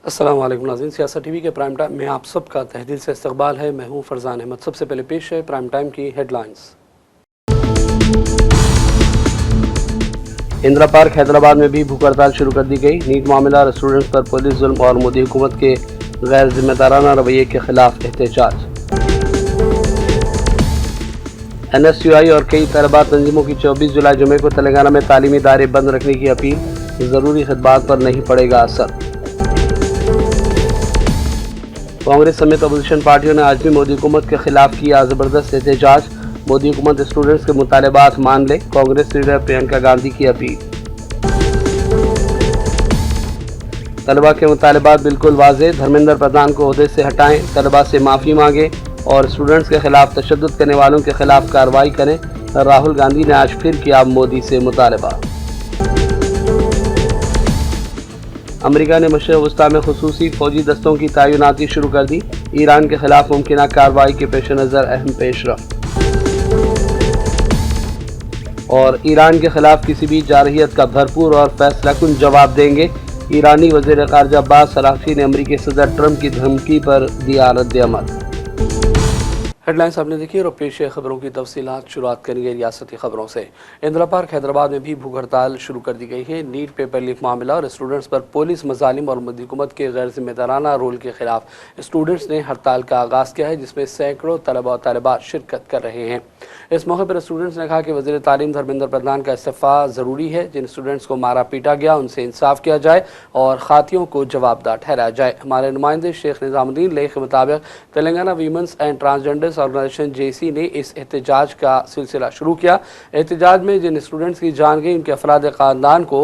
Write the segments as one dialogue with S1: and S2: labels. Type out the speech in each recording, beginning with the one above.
S1: अस्सलाम वालेकुम नाज़रीन, सियासत टीवी के प्राइम टाइम में आप सबका तहे दिल से इस्तकबाल है। मैं हूँ फरजान अहमद। सबसे पहले पेश है प्राइम टाइम की हेडलाइंस। इंदिरा पार्क हैदराबाद में भी भूख हड़ताल शुरू कर दी गई। नीट मामला और स्टूडेंट्स पर पुलिस जुल्म और मोदी हुकूमत के गैर जिम्मेदाराना रवैये के खिलाफ एहतजाज। NSUI और कई तलबा तंजीमों की 24 जुलाई जुमे को तेलंगाना में तालीमी इदारे बंद रखने की अपील। ज़रूरी खिदमात पर नहीं पड़ेगा असर। कांग्रेस समेत अपोजिशन पार्टियों ने आज भी मोदी हुकूमत के खिलाफ किया ज़बरदस्त एहतजाज। मोदी हुकूमत स्टूडेंट्स के मुतालबात मान ले, कांग्रेस लीडर प्रियंका गांधी की अपील। तलबा के मुतालबात बिल्कुल वाज़ेह, धर्मेंद्र प्रधान को ओहदे से हटाएं, तलबा से माफ़ी मांगे और स्टूडेंट्स के खिलाफ तशद्दुद करने वालों के खिलाफ कार्रवाई करें। राहुल गांधी ने आज फिर किया मोदी से मुतालबा। अमेरिका ने मशरिक़ वस्ता में खुसूसी फौजी दस्तों की तैनाती शुरू कर दी। ईरान के खिलाफ मुमकिन कार्रवाई के पेश नज़र अहम पेशरफ्त। और ईरान के खिलाफ किसी भी जारहियत का भरपूर और फैसलाकुन जवाब देंगे। ईरानी वज़ीर ख़ारिजा अब्बास अराग़ची ने अमेरिकी सदर ट्रंप की धमकी पर दिया रद्द-ए-अमल। हेडलाइंस आपने देखी और पेश है खबरों की तफसीलात। शुरुआत करेंगे रियासती खबरों से। इंदिरा पार्क हैदराबाद में भी भूख हड़ताल शुरू कर दी गई है। नीट पेपर लीक मामला और स्टूडेंट्स पर पुलिस मजालिम और मोदी हुकूमत के गैर जिम्मेदाराना रोल के खिलाफ स्टूडेंट्स ने हड़ताल का आगाज़ किया है, जिसमें सैकड़ों तलबा और तालिबात शिरकत कर रहे हैं। इस मौके पर स्टूडेंट्स ने कहा कि वज़ीर तालीम धर्मेंद्र प्रधान का इस्तीफ़ा ज़रूरी है। जिन स्टूडेंट्स को मारा पीटा गया उनसे इंसाफ किया जाए और खातियों को जवाबदार ठहराया जाए। हमारे नुमाइंदे शेख निज़ामुद्दीन लेख के मुताबिक Telangana women's and transgenders organisation JC ने इस एहतजाज का सिलसिला शुरू किया। एहतजाज में जिन स्टूडेंट्स की जान गई उनके अफराद ख़ानदान को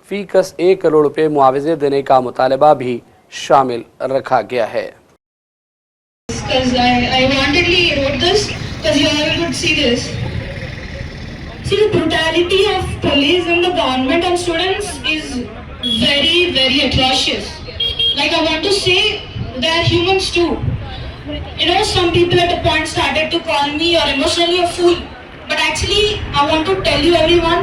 S1: फ़ीकस 1 करोड़ रुपये मुआवजे देने का मुतालबा भी शामिल रखा गया है।
S2: You know, some people at a point started to call me or emotionally a fool. But actually, I want to tell you everyone,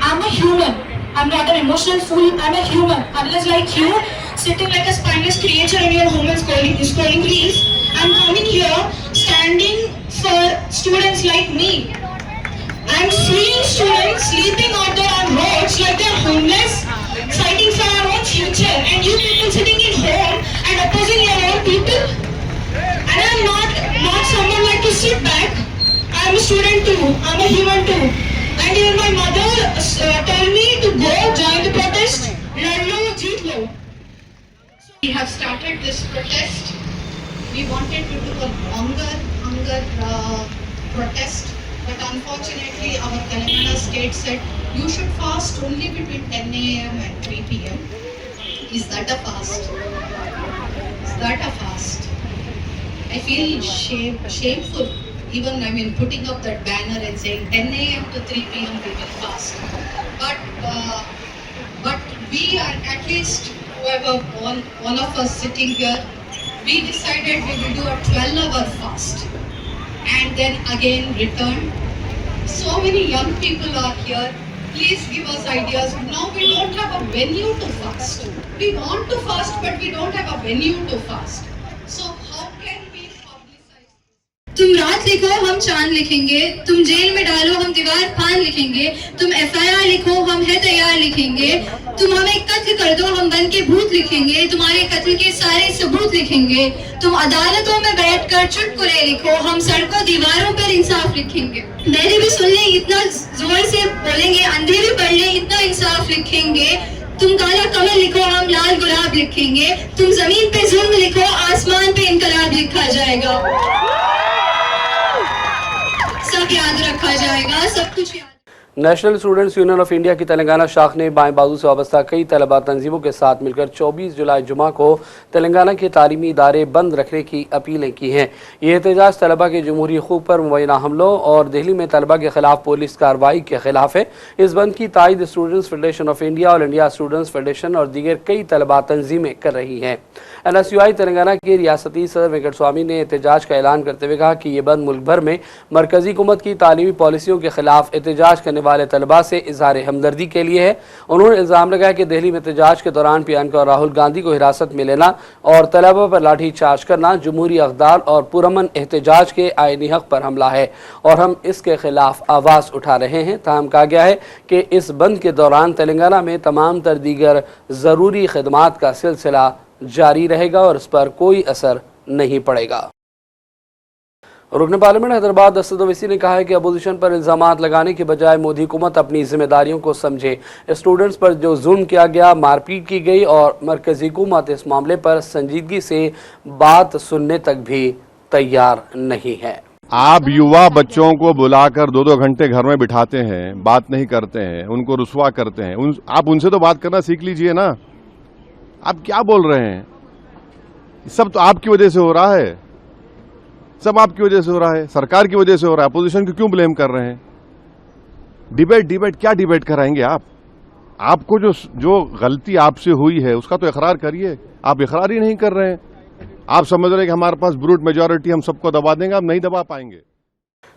S2: I'm a human. I'm not an emotional fool. I'm a human. Unless like you, sitting like a spineless creature in your home and scrolling reels, I'm coming here, standing for students like me. I'm seeing students sleeping out there on roads like they're homeless, fighting for our own future. And you people sitting in home and opposing your own people. And I'm not someone like to sit back. I'm a student too. I'm a human too. And even my mother told me to go join the protest. Lad lo, jeet lo. We have started this protest. We wanted to do a hunger protest, but unfortunately our Telangana state said you should fast only between 10 AM and 3 PM. Is that a fast? Is that a fast? I feel shameful, even putting up that banner and saying 10 AM to 3 PM we will fast. But we are at least, whoever, all of us sitting here, we decided we will do a 12-hour fast and then again return. So many young people are here. Please give us ideas. Now we don't have a venue to fast. We want to fast, but we don't have a venue to fast. So how can we publicize? तुम रात लिखो हम चांद लिखेंगे, तुम jail में डालो हम दीवार फान लिखेंगे, तुम FIR लिखो हम है तैयार लिखेंगे, तुम हमें कत्ल कर दो हम बन के भूत लिखेंगे, तुम्हारे कत्ल के सारे सबूत लिखेंगे, तुम अदालतों में बैठकर चुटकुले लिखो, हम सड़कों दीवारों पर इंसाफ लिखेंगे। मेरे भी सुन ले इतना जोर से बोलेंगे, अंधेरे पढ़ ले इतना इंसाफ लिखेंगे, तुम काला कमल लिखो हम लाल गुलाब लिखेंगे, तुम जमीन पे जुल्म लिखो आसमान पे इनकलाब लिखा जाएगा। सब याद रखा जाएगा, सब कुछ याद।
S1: National students union of India की तेलंगाना शाख ने बाएं बाजू से वाबस्ता कई तलबा तंजीमों के साथ मिलकर 24 जुलाई जुमा को तेलंगाना के तालीमी इदारे बंद रखने की अपीलें की हैं। ये एहतजाज तलबा के जमहूरी हकूक़ पर मुबैना हमलों और दिल्ली में तलबा के खिलाफ पुलिस कार्रवाई के खिलाफ है। इस बंद की तायद स्टूडेंट्स फेडरेशन ऑफ इंडिया और इंडिया स्टूडेंट्स फेडरेशन और दीगर कई तलबा तंजीमें कर रही हैं। NSUI तेलंगाना के रियासती सदर वेंकट स्वामी ने एहतजाज का ऐलान करते हुए कहा कि ये बंद मुल्क भर में मरकजी हुकूमत की तालीमी पॉलिसियों के खिलाफ एहतजाज करने वाले तलबा से इजहार हमदर्दी के लिए है। उन्होंने इल्ज़ाम लगाया कि दिल्ली में एहतजाज के दौरान प्रियंका और राहुल गांधी को हिरासत में लेना और तलबा पर लाठी चार्ज करना जमहूरी अक़दार और पुरअमन एहतजाज के आईनी हक़ पर हमला है और हम इसके खिलाफ आवाज़ उठा रहे हैं। ताहम कहा गया है कि इस बंद के दौरान तेलंगाना में तमाम तर दीगर ज़रूरी खदमात का सिलसिला जारी रहेगा और इस पर कोई असर नहीं पड़ेगा। रुकन पार्लियामेंट हैदराबाद असद ओवैसी ने कहा है कि अपोजिशन पर इल्ज़ामात लगाने के बजाय मोदी हुकूमत अपनी जिम्मेदारियों को समझे। स्टूडेंट्स पर जो जुल्म किया गया, मारपीट की गई और मरकज़ी हुकूमत इस मामले पर संजीदगी से बात सुनने तक भी तैयार नहीं है।
S3: आप युवा बच्चों को बुलाकर 2-2 घंटे घर में बिठाते हैं, बात नहीं करते हैं, उनको रुस्वा करते हैं। आप उनसे तो बात करना सीख लीजिए ना। आप क्या बोल रहे हैं? सब तो आपकी वजह से हो रहा है, सब आपकी वजह से हो रहा है, सरकार की वजह से हो रहा है। अपोजिशन को क्यों ब्लेम कर रहे हैं? डिबेट क्या डिबेट कराएंगे आप? आपको जो गलती आपसे हुई है उसका तो इकरार करिए। आप इकरार ही नहीं कर रहे हैं। आप समझ रहे हैं कि हमारे पास ब्रूट मेजॉरिटी, हम सबको दबा देंगे। आप नहीं दबा पाएंगे।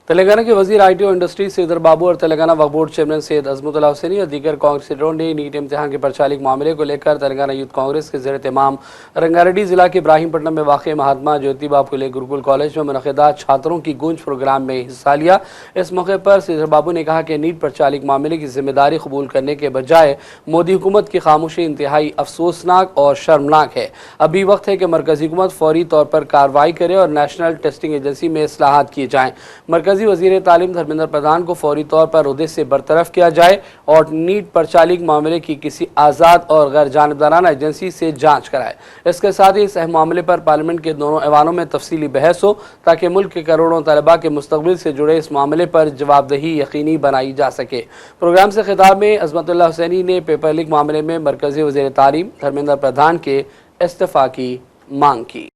S1: तेलंगाना के वजीर IT और इंडस्ट्री श्रीधर बाबू और तेलंगाना वक्फ बोर्ड चेयरमैन सैयद अजमतुल्लाह हुसैनी और दीगर कांग्रेसियों ने नीट इम्तिहान के परचालिक मामले को लेकर तेलंगाना यूथ कांग्रेस के ज़ेर तमाम रंगारेड्डी जिला के इब्राहिमपट्टनम में वाक़ महात्मा ज्योतिबा फुले गुरुकुल कॉलेज में मुनक़िदा छात्रों की गूंज प्रोग्राम में हिस्सा लिया। इस मौके पर श्रीधर बाबू ने कहा कि नीट परचालिक मामले की जिम्मेदारी कबूल करने के बजाय मोदी हुकूमत की खामोशी इंतहाई अफसोसनाक और शर्मनाक है। अभी वक्त है कि मरकज़ी हुकूमत फौरी तौर पर कार्रवाई करे और नेशनल टेस्टिंग एजेंसी में इस्लाहात किए जाएँ। मरकज़ी वज़ीर तालीम धर्मेंद्र प्रधान को फौरी तौर पर ओहदे से बरतरफ किया जाए और नीट परचालिक मामले की किसी आज़ाद और गैर जानिबदाराना एजेंसी से जांच कराए। इसके साथ ही इस अहम मामले पर पार्लियामेंट के दोनों ऐवानों में तफसीली बहस हो ताकि मुल्क के करोड़ों तलबा के मुस्तकबिल से जुड़े इस मामले पर जवाबदेही यकीनी बनाई जा सके। प्रोग्राम से खिताब में अजमतुल्लाह हुसैनी ने पेपर लीक मामले में मरकज़ी वज़ीर तालीम धर्मेंद्र प्रधान के इस्तीफ़ा की मांग की।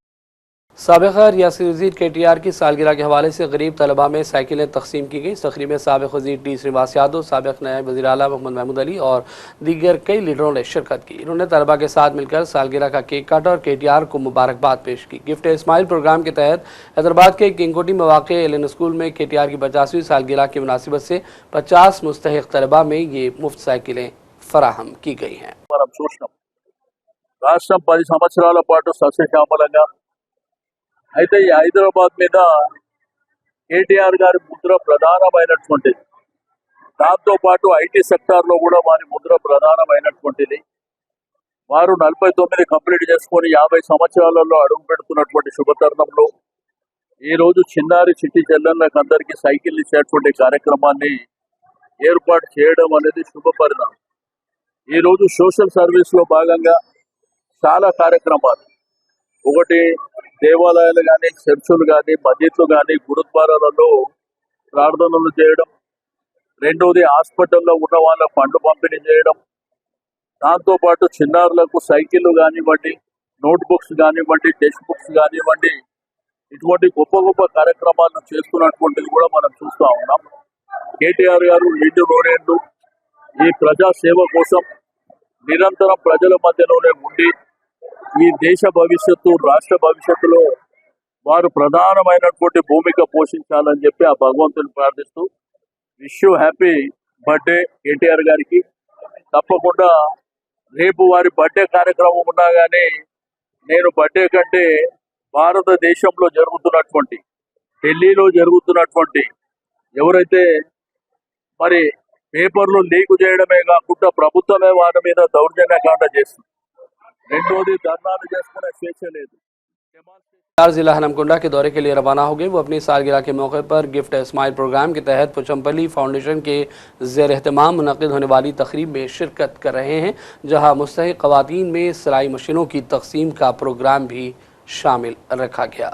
S1: साबिक़ रियासती वज़ीर KTR की सालगिरह के हवाले से गरीब तलबा में साइकिलें तकसीम की गई। इस तकरीब में साबिक़ वज़ीर T श्रीनिवास यादव, साबिक़ नायब वज़ीर आला मोहम्मद महमूद अली और दीगर कई लीडरों ने शिरकत की। इन्होंने तलबा के साथ मिलकर सालगिरह का केक काटा और KTR को मुबारकबाद पेश की। गिफ्ट इस्माइल प्रोग्राम के तहत हैदराबाद के किंगकोटी में वाक़ एलन स्कूल में KTR की 50वीं सालगिरह की मुनासिबत से 50 मुस्तहिक़ तलबा में ये मुफ्त साइकिलें फराहम की गई हैं।
S4: రాష్ట్రం 10 సంవత్సరాల పాటు సస్యశ్యామలంగా అయితే ఈ హైదరాబాద్ మీద KTR గారి ముద్ర ప్రధానమైనటువంటిది. దాంతోపాటు ఐటీ సెక్టార్లో కూడా వారి ముద్ర ప్రధానమైనటువంటిది. వారు 49 కంప్లీట్ చేసుకొని 50 సంవత్సరాలలో అడుగు పెడుతున్నటువంటి శుభతరుణంలో ఈరోజు చిన్నారి చిట్టి చెల్లెళ్ళకి అందరికీ సైకిల్ ఇచ్చేటువంటి కార్యక్రమాన్ని ఏర్పాటు చేయడం అనేది శుభ పరిణామం. ఈరోజు సోషల్ సర్వీస్లో భాగంగా చాలా కార్యక్రమాలు, ఒకటి దేవాలయాలు కానీ, చర్చులు కానీ, మసీదులు కానీ, గురుద్వారాలలో ప్రార్థనలు చేయడం, రెండోది హాస్పిటల్లో ఉన్న వాళ్ళ ఫండ్ పంపిణీ చేయడం, దాంతోపాటు చిన్నారులకు సైకిళ్ళు కానివ్వండి, నోట్ బుక్స్ కానివ్వండి, టెక్స్ట్ బుక్స్ కానివ్వండి, ఇటువంటి గొప్ప గొప్ప కార్యక్రమాలను చేస్తున్నటువంటిది కూడా మనం చూస్తూ ఉన్నాం. KTR గారు నిండు నూరేళ్లు ఈ ప్రజా సేవ కోసం నిరంతరం ప్రజల మధ్యలోనే ఉండి ఈ దేశ భవిష్యత్తు, రాష్ట్ర భవిష్యత్తులో వారు ప్రధానమైనటువంటి భూమిక పోషించాలని చెప్పి ఆ భగవంతుని ప్రార్థిస్తూ wish you happy birthday KTR గారికి. తప్పకుండా రేపు వారి బర్త్డే కార్యక్రమం ఉన్నా కానీ నేను బర్త్డే కంటే భారతదేశంలో జరుగుతున్నటువంటి, ఢిల్లీలో జరుగుతున్నటువంటి ఎవరైతే మరి పేపర్లు లీకు చేయడమే కాకుండా ప్రభుత్వమే వారి మీద దౌర్జన్యకాండ చేస్తుంది. రెండోది ధర్నాలు చేసుకునే స్వేచ్ఛ లేదు.
S1: जिला हनमकुंडा के दौरे के लिए रवाना हो गए। वो अपनी सालगिरह के मौके पर गिफ्ट इस्माइल प्रोग्राम के तहत पुचमपल्ली फाउंडेशन के ज़ेर एहतमाम मुनक़िद होने वाली तकरीब में शिरकत कर रहे हैं, जहां मुस्तहिक़ ख़वातीन में सिलाई मशीनों की तकसीम का प्रोग्राम भी शामिल रखा गया।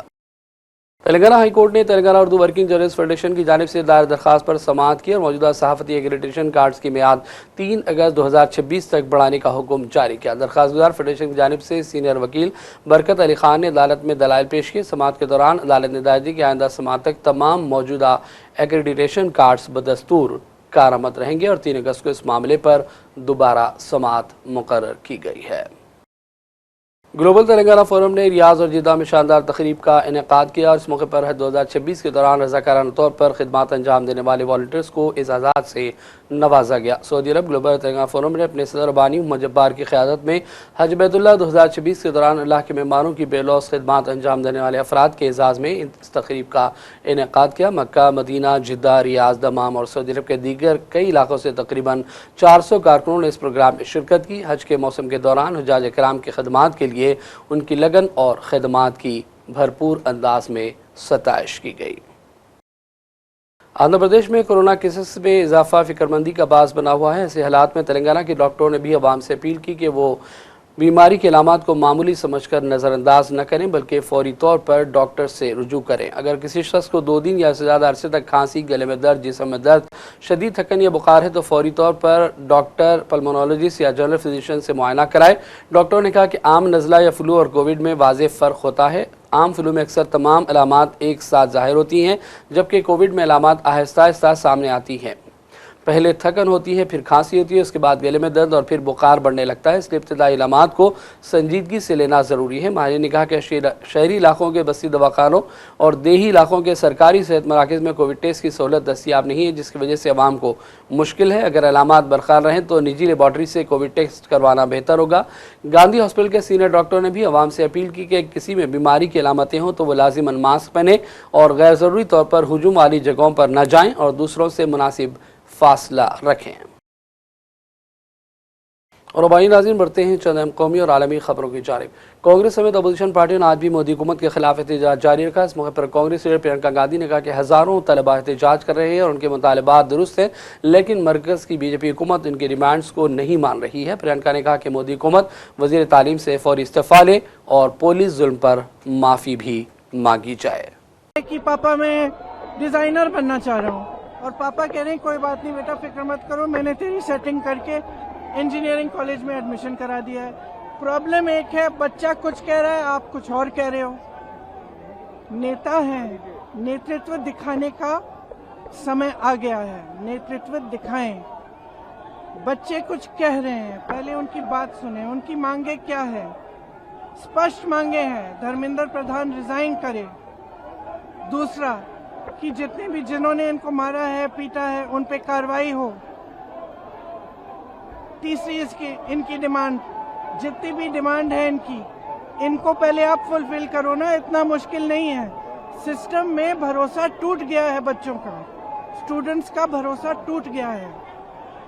S1: तेलंगाना हाई कोर्ट ने Telangana Urdu working journalist federation की जानिब से दायर दरख्वास्त पर समाअत की और मौजूदा सहाफ़ती एक्रेडिटेशन कार्ड्स की मियाद 3 अगस्त 2026 तक बढ़ाने का हुक्म जारी किया। दरख्वास्त गुजार फेडरेशन की जानिब से सीनियर वकील बरकत अली खान ने अदालत में दलाइल पेश किए। समाअत के दौरान अदालत ने हिदायत दी कि आइंदा समाअत तक तमाम मौजूदा एक्रेडिटेशन कार्ड्स बदस्तूर कारआमद रहेंगे और 3 अगस्त को इस मामले पर दोबारा समाअत मुकर्रर की गई है। ग्लोबल तेलंगाना फोरम ने रियाज और जिद्दा में शानदार तकरीब का इनेकाद किया और इस मौके पर 2026 के दौरान रज़ाकाराना तौर पर खिदमत अंजाम देने वाले वॉलंटियर्स को एजाज़ात से नवाजा गया। सऊदी अरब ग्लोबल तेलंगाना फोरम ने अपने सदर बानी मोहम्मद जब्बार की क़यादत में हज बैतुल्लाह 2026 के दौरान अल्लाह के मेहमानों की बेलौस खिदमात अंजाम देने वाले अफराद के एजाज़ में इस तकरीब का इनेकाद किया। मक्का, मदीना, जिद्दा, रियाद, दमाम और सऊदी अरब के दीगर कई इलाकों से तकरीबन 400 कारकुनों ने इस प्रोग्राम में शिरकत की। हज के मौसम के दौरान हुज्जाज इकराम की खदमात के लिए उनकी लगन और खदमात की भरपूर अंदाज में सताइश की गई। आंध्र प्रदेश में कोरोना केसेस में इजाफा फिक्रमंदी का बास बना हुआ है। ऐसे हालात में तेलंगाना के डॉक्टरों ने भी अवाम से अपील की कि वो बीमारी के अलामात को मामूली समझकर नज़रअंदाज न करें बल्कि फौरी तौर पर डॉक्टर से रुजू करें। अगर किसी शख्स को 2 दिन या इससे ज़्यादा अरसे तक खांसी, गले में दर्द, जिस्म में दर्द, शदीद थकन या बुखार है तो फौरी तौर पर डॉक्टर, पल्मोनोलॉजिस्ट या जनरल फिजिशियन से मुआयना कराए। डॉक्टरों ने कहा कि आम नज़ला या फ्लू और कोविड में वाज़ेह फ़र्क होता है। आम फ्लू में अक्सर तमाम अलामात एक साथ ज़ाहिर होती हैं जबकि कोविड में अलामात आहिस्ता आहिस्ता सामने आती हैं। पहले थकन होती है, फिर खांसी होती है, उसके बाद गले में दर्द और फिर बुखार बढ़ने लगता है। इसलिए इब्तदाई अलामात को संजीदगी से लेना ज़रूरी है। माहिर ने कहा कि शहरी इलाकों के बस्ती दवाखानों और देही इलाकों के सरकारी सेहत मराकज़ में कोविड टेस्ट की सहूलत दस्तियाब नहीं है, जिसकी वजह से आवाम को मुश्किल है। अगर अलामात बरकरार रहें तो निजी लेबॉर्ट्री से कोविड टेस्ट करवाना बेहतर होगा। गांधी हॉस्पिटल के सीनियर डॉक्टर ने भी आवाम से अपील की कि किसी में बीमारी की अलामतें हों तो वो लाजिमन मास्क पहने और गैर ज़रूरी तौर पर हुजूम वाली जगहों पर न जाएँ और दूसरों से मुनासिब फासला रखें। और अबाई नाज़रीन बढ़ते हैं चंद अहम कौमी और आलमी खबरों की जानिब। कांग्रेस समेत अपोजिशन पार्टियों ने आज भी मोदी हुकूमत के खिलाफ एहतजाज जारी रखा। इस मौके पर कांग्रेस लीडर प्रियंका गांधी ने कहा कि हज़ारों तलबा एहतजाज कर रहे हैं और उनके मुतालबात दुरुस्त हैं, लेकिन मरकज़ की बीजेपी हुकूमत इनकी डिमांड्स को नहीं मान रही है। प्रियंका ने कहा कि मोदी हुकूमत वज़ीर तालीम से फौरी इस्तीफ़ा ले और पुलिस जुल्म पर माफ़ी भी मांगी जाए।
S5: कि पापा मैं डिज़ाइनर बनना चाह रहा हूँ और पापा कह रहे हैं कोई बात नहीं बेटा, फिक्र मत करो, मैंने तेरी सेटिंग करके इंजीनियरिंग कॉलेज में एडमिशन करा दिया है। प्रॉब्लम एक है, बच्चा कुछ कह रहा है, आप कुछ और कह रहे हो। नेता हैं, नेतृत्व दिखाने का समय आ गया है, नेतृत्व दिखाएं। बच्चे कुछ कह रहे हैं, पहले उनकी बात सुने, उनकी मांगे क्या है। स्पष्ट मांगे हैं, धर्मेंद्र प्रधान रिजाइन करे। दूसरा कि जितने भी जिन्होंने इनको मारा है, पीटा है, उन पे कार्रवाई हो। तीसरी इनकी डिमांड, जितनी भी डिमांड है इनको पहले आप फुलफिल करो ना, इतना मुश्किल नहीं है। सिस्टम में भरोसा टूट गया है, बच्चों का, स्टूडेंट्स का भरोसा टूट गया है।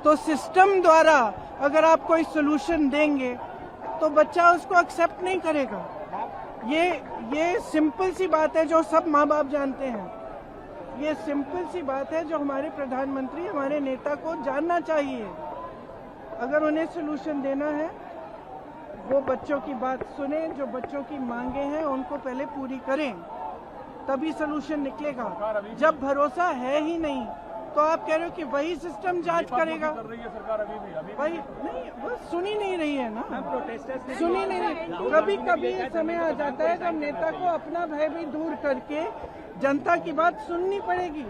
S5: तो सिस्टम द्वारा अगर आप कोई सोल्यूशन देंगे तो बच्चा उसको एक्सेप्ट नहीं करेगा। ये सिंपल सी बात है जो सब माँ बाप जानते हैं। ये सिंपल सी बात है जो हमारे प्रधानमंत्री, हमारे नेता को जानना चाहिए। अगर उन्हें सोल्यूशन देना है, वो बच्चों की बात सुने, जो बच्चों की मांगे हैं उनको पहले पूरी करें, तभी सोल्यूशन निकलेगा। जब भरोसा है ही नहीं तो आप कह रहे हो कि वही सिस्टम जांच करेगा। वही नहीं, बस सुनी नहीं रही है ना, सुनी नहीं रही। कभी कभी समय आ जाता है जब नेता को अपना भय भी दूर करके जनता की बात सुननी पड़ेगी।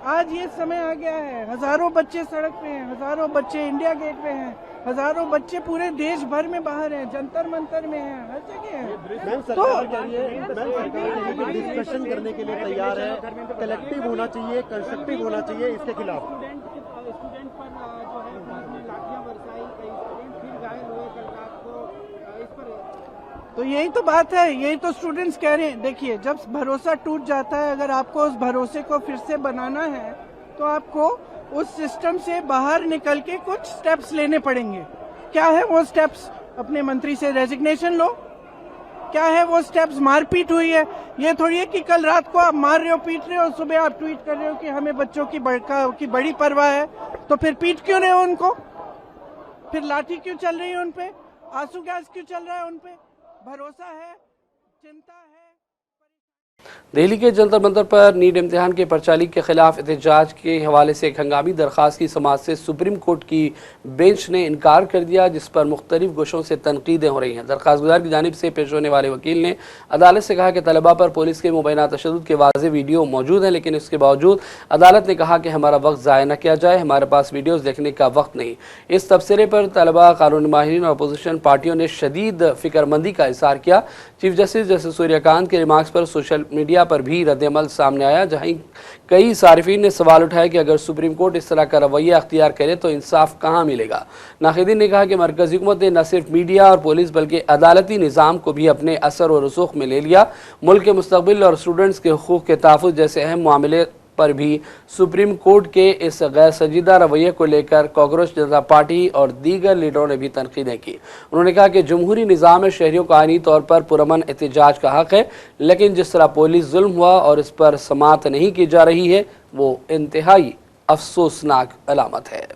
S5: आज ये समय आ गया है, हजारों बच्चे सड़क पे हैं, हजारों बच्चे इंडिया गेट पे हैं, हजारों बच्चे पूरे देश भर में बाहर हैं, जंतर मंतर में हैं, हर जगह हैं। तो
S6: डिस्कशन करने के लिए तैयार है, कलेक्टिव होना चाहिए, कंस्ट्रक्टिव होना चाहिए, इसके खिलाफ।
S5: स्टूडेंट पर जो है लाठियां बरसाई, कई स्टूडेंट फिर घायल हुए कल रात को, इस पर तो यही तो बात है, यही तो स्टूडेंट्स कह रहे हैं। देखिए, जब भरोसा टूट जाता है, अगर आपको उस भरोसे को फिर से बनाना है तो आपको उस सिस्टम से बाहर निकल के कुछ स्टेप्स लेने पड़ेंगे। क्या है वो स्टेप्स? अपने मंत्री से रेजिग्नेशन लो। क्या है वो स्टेप्स? मारपीट हुई है, ये थोड़ी है कि कल रात को आप मार रहे हो, पीट रहे हो, सुबह आप ट्वीट कर रहे हो कि हमें बच्चों की बड़ी परवाह है, तो फिर पीट क्यों रहे हो उनको? फिर लाठी क्यों चल रही है उन पे? आंसू गैस क्यों चल रहा है उन पे? भरोसा है, चिंता है।
S1: दिल्ली के जंतर मंतर पर नीट इम्तिहान के पर्चा लीक के खिलाफ एहतजाज के हवाले से एक हंगामी दरख्वास्त की समाअत से सुप्रीम कोर्ट की बेंच ने इनकार कर दिया, जिस पर मुख्तलिफ गोशों से तनकीदें हो रही हैं। दरख्वास्त गुजार की जानिब से पेश होने वाले वकील ने अदालत से कहा कि तलबा पर पुलिस के मुबैना तशद्दुद के वाज़ेह वीडियो मौजूद हैं, लेकिन इसके बावजूद अदालत ने कहा कि हमारा वक्त ज़ाया न किया जाए, हमारे पास वीडियोज़ देखने का वक्त नहीं। इस तबसरे पर तलबा, कानूनी माहिरीन और अपोजिशन पार्टियों ने शदीद फिक्रमंदी का इज़हार किया। चीफ जस्टिस सूर्यकांत के रिमार्क्स पर सोशल मीडिया रवैया पर भी रद्दअमल सामने आया, जहां कई सारिफीन ने सवाल उठाया कि अगर सुप्रीम कोर्ट इस तरह का रवैया अख्तियार करे तो इंसाफ कहाँ मिलेगा। नाखिदीन ने कहा कि मरकज़ी हुकूमत ने न सिर्फ मीडिया और पुलिस बल्कि अदालती निज़ाम को भी अपने असर और रसूख में ले लिया। मुल्क के मुस्तक़बिल और स्टूडेंट्स के हुकूक़ के तहफ़्फ़ुज़ जैसे अहम मामले पर भी सुप्रीम कोर्ट के इस गैर संजीदा रवैये को लेकर कांग्रेस जनता पार्टी और दीगर लीडरों ने भी तनकीदें की। उन्होंने कहा कि जमहूरी निज़ाम में शहरियों को आईनी तौर पर पुरअमन एहतजाज का हक़ है, लेकिन जिस तरह पुलिस जुल्म हुआ और इस पर समाअत नहीं की जा रही है वो इंतहाई अफसोसनाक अलामत है।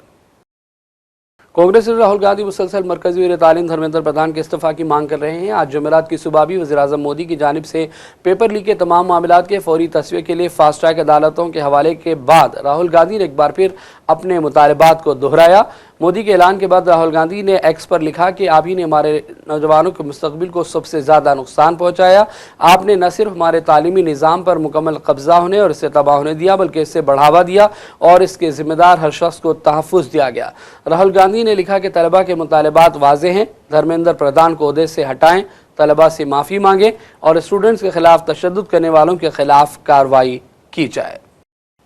S1: कांग्रेस राहुल गांधी मुसलसल मरकजी वज़ीर तालीम धर्मेंद्र प्रधान के इस्तीफा की मांग कर रहे हैं। आज जुमेरात की सुबह भी वज़ीर-ए-आज़म मोदी की जानिब से पेपर लीक के तमाम मामलात के फौरी तस्वीर के लिए फास्ट ट्रैक अदालतों के हवाले के बाद राहुल गांधी ने एक बार फिर अपने मुतालबात को दोहराया। मोदी के ऐलान के बाद राहुल गांधी ने एक्स पर लिखा कि आप ही ने हमारे नौजवानों के मुस्तकबिल को सबसे ज़्यादा नुकसान पहुँचाया। आपने न सिर्फ हमारे तालीमी निज़ाम पर मुकम्मल कब्जा होने और इसे तबाह होने दिया, बल्कि इससे बढ़ावा दिया और इसके ज़िम्मेदार हर शख्स को तहफ़्फ़ुज़ दिया गया। राहुल गांधी ने लिखा कि तलबा के मुतालबात वाज़ेह हैं, धर्मेंद्र प्रधान को ओहदे से हटाएं, तलबा से माफ़ी मांगें और स्टूडेंट्स के खिलाफ तशद्दुद करने वालों के खिलाफ कार्रवाई की जाए।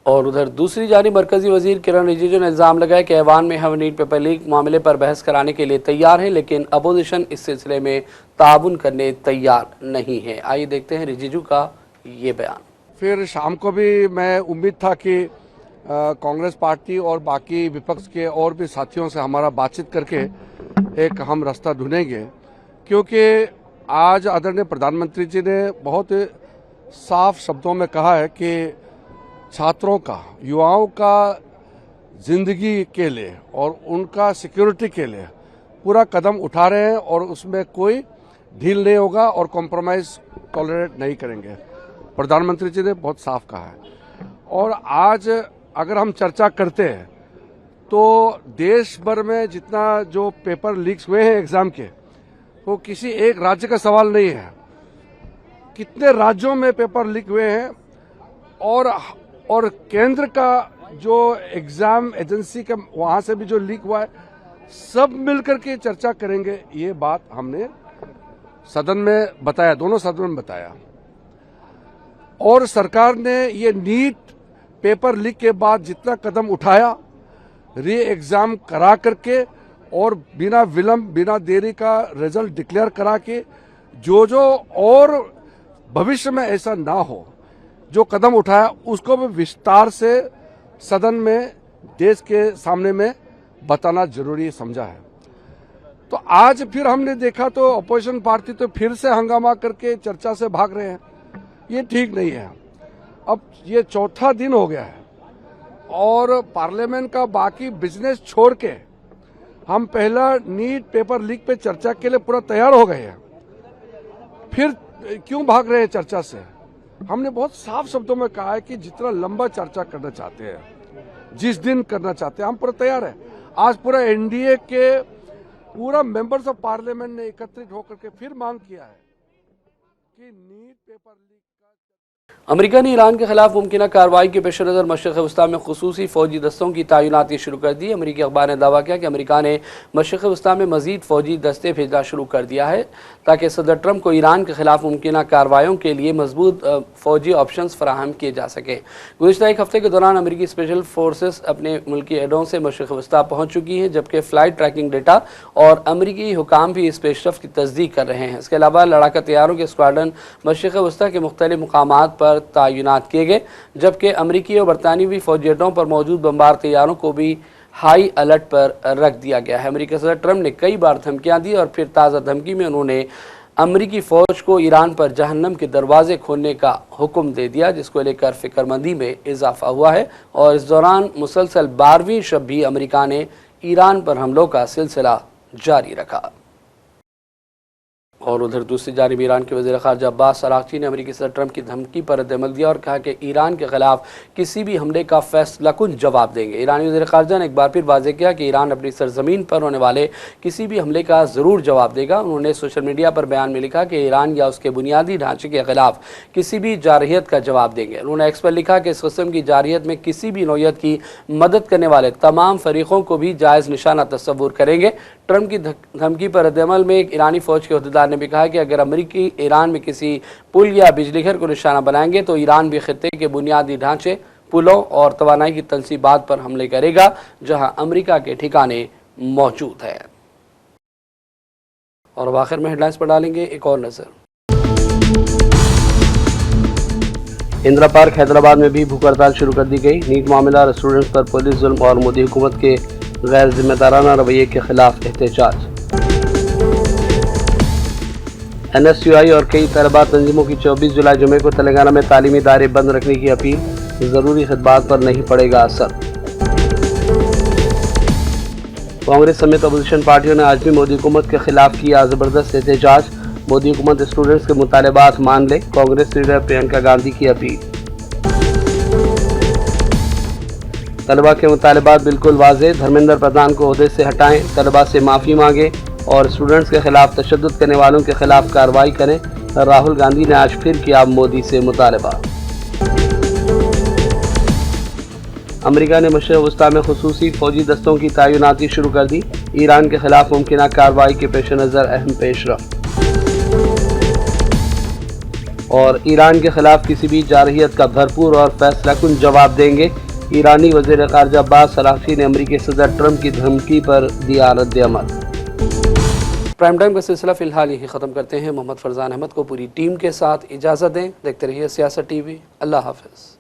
S1: और उधर दूसरी जानिब मरकजी वजीर किरण रिजिजू ने इल्ज़ाम लगाया कि ऐवान में हम नीट पेपर लीक मामले पर बहस कराने के लिए तैयार है, लेकिन अपोजिशन इस सिलसिले में ताउन करने तैयार नहीं है। आइए देखते हैं रिजिजू का ये बयान।
S7: फिर शाम को भी मैं उम्मीद था कि कांग्रेस पार्टी और बाकी विपक्ष के और भी साथियों से हमारा बातचीत करके एक हम रास्ता ढूंढेंगे, क्योंकि आज आदरणीय प्रधानमंत्री जी ने बहुत साफ शब्दों में कहा है कि छात्रों का, युवाओं का जिंदगी के लिए और उनका सिक्योरिटी के लिए पूरा कदम उठा रहे हैं और उसमें कोई ढील नहीं होगा और कॉम्प्रोमाइज टॉलरेट नहीं करेंगे। प्रधानमंत्री जी ने बहुत साफ कहा है। और आज अगर हम चर्चा करते हैं तो देश भर में जितना जो पेपर लीक्स हुए हैं एग्जाम के, वो किसी एक राज्य का सवाल नहीं है। कितने राज्यों में पेपर लीक हुए हैं और केंद्र का जो एग्जाम एजेंसी का वहां से भी जो लीक हुआ है, सब मिलकर के चर्चा करेंगे। ये बात हमने सदन में बताया, दोनों सदन में बताया। और सरकार ने ये नीट पेपर लीक के बाद जितना कदम उठाया, री एग्जाम करा करके और बिना विलंब बिना देरी का रिजल्ट डिक्लेयर करा के जो और भविष्य में ऐसा ना हो, जो कदम उठाया उसको भी विस्तार से सदन में देश के सामने में बताना जरूरी समझा है। तो आज फिर हमने देखा तो अपोजिशन पार्टी तो फिर से हंगामा करके चर्चा से भाग रहे हैं। ये ठीक नहीं है। अब ये चौथा दिन हो गया है और पार्लियामेंट का बाकी बिजनेस छोड़ के हम पहला नीट पेपर लीक पे चर्चा के लिए पूरा तैयार हो गए हैं। फिर क्यों भाग रहे हैं चर्चा से? हमने बहुत साफ शब्दों में कहा है कि जितना लंबा चर्चा करना चाहते हैं, जिस दिन करना चाहते हैं, हम पूरा तैयार है। आज पूरा एनडीए के पूरा मेंबर्स ऑफ पार्लियामेंट ने एकत्रित होकर के फिर मांग किया है कि नीट पेपर लीक
S1: अमेरिका ने ईरान के खिलाफ मुमकिन कार्रवाई के पेश नज़र मशरिक़ वस्ती में खुसूसी फौजी दस्तों की तैनाती शुरू कर दी। अमेरिकी अखबार ने दावा किया कि अमेरिका ने मशरिक़ वस्ती में मजीद फौजी दस्ते भेजना शुरू कर दिया है ताकि सदर ट्रंप को ईरान के खिलाफ मुमकिन कार्रवाइयों के लिए मजबूत फौजी ऑप्शन फराहम किए जा सकें। गुज़िश्ता एक हफ्ते के दौरान अमेरिकी स्पेशल फोर्सेस अपने मुल्की अड्डों से मशरिक़ वस्ती पहुँच चुकी हैं, जबकि फ़्लाइट ट्रैकिंग डेटा और अमेरिकी हुकाम भी इस पेशरफ्त की तस्दीक कर रहे हैं। इसके अलावा लड़ाका तैयारों के स्क्वाड्रन मशरिक़ वस्ती के मुख्तलिफ मुकामात पर तैनात किए गए, जबकि अमरीकी और बरतानवी फौजी अड्डों पर मौजूद बमबार तैयारों को भी हाई अलर्ट पर रख दिया गया है। अमेरिकी सदर ट्रंप ने कई बार धमकियां दी और फिर ताज़ा धमकी में उन्होंने अमरीकी फ़ौज को ईरान पर जहन्नम के दरवाजे खोलने का हुक्म दे दिया, जिसको लेकर फिक्रमंदी में इजाफा हुआ है। और इस दौरान मुसलसल 12वीं शब भी अमेरिका ने ईरान पर हमलों का सिलसिला जारी रखा। और उधर दूसरी जानिब ईरान के वज़ीर ख़ारजा अब्बास अराग़ची ने अमेरिकी सदर ट्रंप की धमकी पर रद्दअमल दिया और कहा कि ईरान के खिलाफ किसी भी हमले का फैसलाकुन जवाब देंगे। ईरानी वज़ीर ख़ारजा ने एक बार फिर वाज़ेह किया कि ईरान अपनी सरजमीन पर होने वाले किसी भी हमले का ज़रूर जवाब देगा। उन्होंने सोशल मीडिया पर बयान में लिखा कि ईरान या उसके बुनियादी ढांचे के खिलाफ किसी भी जारहियत का जवाब देंगे। उन्होंने एक्स पर लिखा कि इस किस्म की जारहियत में किसी भी नौयत की मदद करने वाले तमाम फरीक़ों को भी जायज़ निशाना तस्वुर करेंगे। ट्रंप की धमकी पर रद्दअमल में एक ईरानी फौज के अहदेदार ने भी कहा कि अगर अमेरिकी ईरान में किसी पुल या बिजली घर को निशाना बनाएंगे तो ईरान भी खित्ते के बुनियादी ढांचे, पुलों और तवानाई की तंसीबात पर हमले करेगा जहां अमेरिका के ठिकाने मौजूद है। और आखिर में हेडलाइंस पर डालेंगे एक और नजर। इंदिरा पार्क हैदराबाद में भी भूख हड़ताल शुरू कर दी गई। नीट मामला, स्टूडेंट्स पर पुलिस जुल्म और मोदी हुकूमत के गैर जिम्मेदाराना रवैये के खिलाफ एहतजाज। NSUI और कई तलबा तंजीमों की 24 जुलाई जुमे को तेलंगाना में तालीमी इदारे बंद रखने की अपील। जरूरी खिदमात पर नहीं पड़ेगा असर। कांग्रेस समेत अपोजिशन पार्टियों ने आज भी मोदी हुकूमत के खिलाफ किया जबरदस्त एहतजाज। मोदी हुकूमत स्टूडेंट्स के मुतालबात मान ले, कांग्रेस लीडर प्रियंका गांधी की अपील। तलबा के मुतालबात बिल्कुल वाज़ेह, धर्मेंद्र प्रधान को ओहदे से हटाएं, तलबा से माफ़ी मांगे और स्टूडेंट्स के खिलाफ तशद्दुद करने वालों के खिलाफ कार्रवाई करें। राहुल गांधी ने आज फिर किया मोदी से मुतालबा। अमेरिका ने मशरिक़ वस्ता में खुसूसी फौजी दस्तों की तैनाती शुरू कर दी। ईरान के खिलाफ मुमकिन कार्रवाई के पेश नज़र अहम पेशरफ्त। और ईरान के खिलाफ किसी भी जारहियत का भरपूर और फैसलाकुन जवाब देंगे। ईरानी वज़ीर ख़ारिजा अब्बास अराग़ची ने अमेरिकी सदर ट्रंप की धमकी पर दिया रद्द-ए-अमल। प्राइम टाइम का सिलसिला फ़िलहाल यही ख़त्म करते हैं। मोहम्मद फरजान अहमद को पूरी टीम के साथ इजाज़त दें। देखते रहिए सियासत TV। अल्लाह हाफ़िज़।